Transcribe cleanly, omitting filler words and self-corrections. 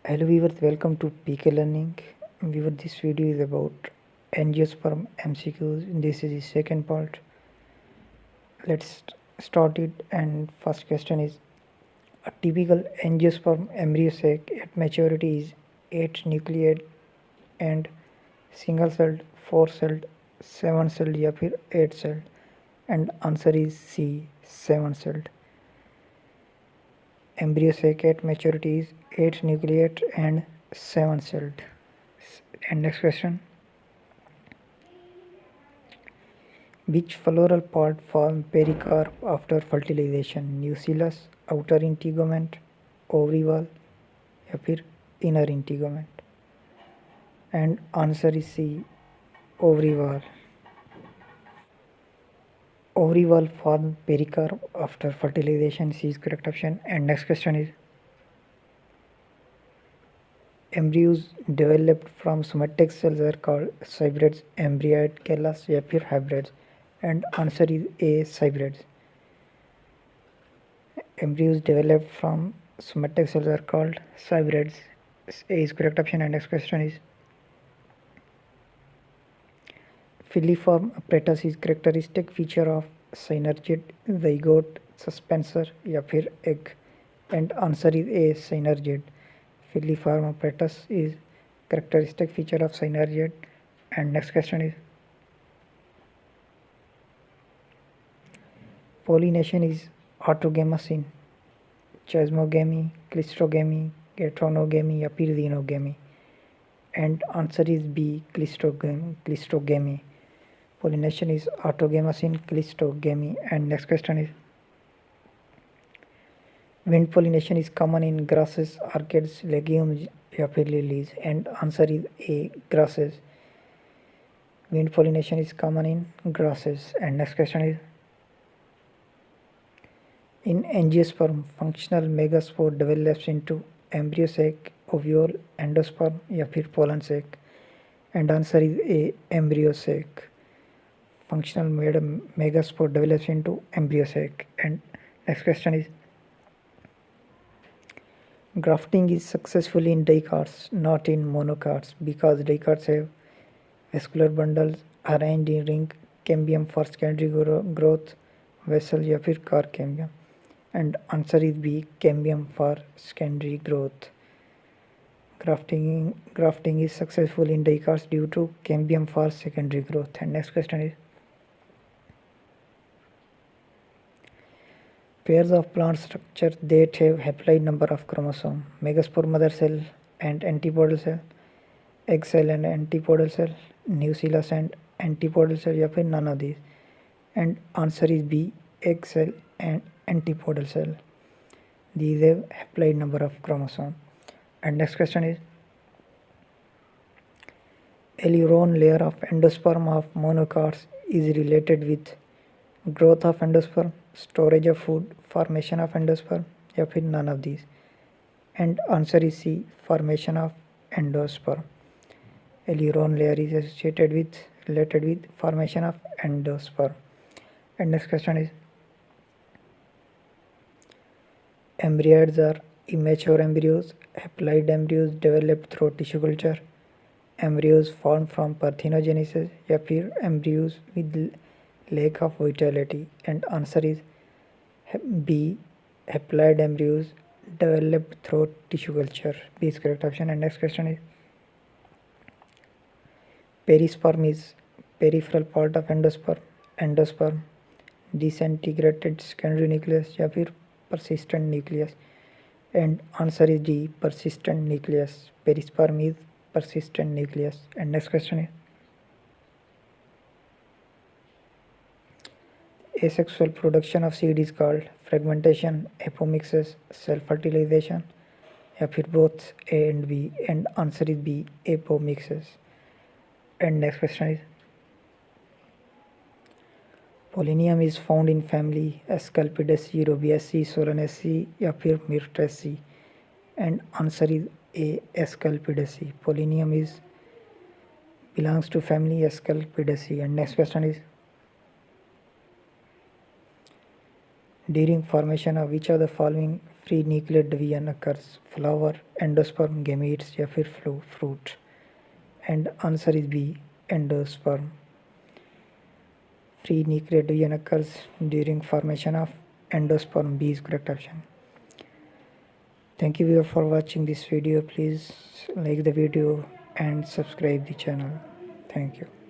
Hello viewers, welcome to PK Learning. Viewer, this video is about angiosperm MCQs. This is the second part. Let's start it. And first question is: a typical angiosperm embryo sac at maturity is 8 nucleate and single-celled, 4-celled, 7-celled या फिर 8-celled. And answer is C, 7-celled. Embryo sac at maturity is 8 nucleate and 7-celled. And next question: which floral part form pericarp after fertilization? Nucellus, outer integument, ovary wall या फिर inner integument? And answer is C, ovary wall. Ovary wall form pericarp after fertilization. C is correct option. And next question is: embryos developed from somatic cells are called hybrids, embryoid, callus या फिर hybrids? And answer is A, hybrids. Embryos developed from somatic cells are called hybrids. A is correct option. And next question is: filiform apparatus is characteristic feature of synergid, zygote, suspensor या फिर egg? And answer is A, synergid. Filiform apparatus is characteristic feature of synergid. And next question is: pollination is autogamous in chasmogamy, cleistogamy, heterogamy या फिर xenogamy? And answer is B, cleistogamy. Pollination is autogamous in cleistogamy. And next question is: wind pollination is common in grasses, orchids, legumes या फिर lilies? And answer is A, grasses. Wind pollination is common in grasses. And next question is: in angiosperm, functional megaspore develops into embryo sac, ovule, endosperm या फिर pollen sac? And answer is A, embryo sac. Functional megaspore develops into embryo sac. And next question is: grafting is successful in dicots, not in monocots, because dicots have vascular bundles arranged in ring, cambium for secondary growth, vessel या फिर car cambium? And answer is B, cambium for secondary growth. Grafting is successful in dicots due to cambium for secondary growth. And next question is: pairs of plant structure that have haploid number of chromosome: megaspore mother cell and antipodal cell, egg cell and antipodal cell, nucellus and antipodal cell या फिर none of these? And answer is B, egg cell and antipodal cell. These have haploid number of chromosome. And next question is: aileron layer of endosperm of monocots is related with growth of endosperm, storage of food, formation of endosperm या फिर none of these? And answer is C, formation of endosperm. Aileron layer is related with formation of endosperm. And next question is: embryoids are immature embryos, haploid embryos developed through tissue culture, embryos formed from parthenogenesis या फिर embryos with lack of vitality? And answer is B, haploid embryos developed through tissue culture. B is correct option. And next question is: perisperm is peripheral part of endosperm, disintegrated secondary nucleus या फिर persistent nucleus? And answer is D, persistent nucleus. Perisperm is persistent nucleus. And next question is: asexual production of seed is called fragmentation, apomixis, self-fertilization या फिर both A and B? And answer is B, apomixis. And next question is: Pollinium is found in family Asclepidaceae, Rubiaceae, Solanaceae या फिर Myrtaceae? And answer is A, Asclepidaceae. Pollinium belongs to family Asclepidaceae. And next question is: During formation of which of the following free nuclear division occurs? Flower, endosperm, gametes या फिर fruit? And answer is B, endosperm. Free nuclear division occurs during formation of endosperm. B is correct option. Thank you viewer for watching this video. Please like the video and subscribe the channel. Thank you.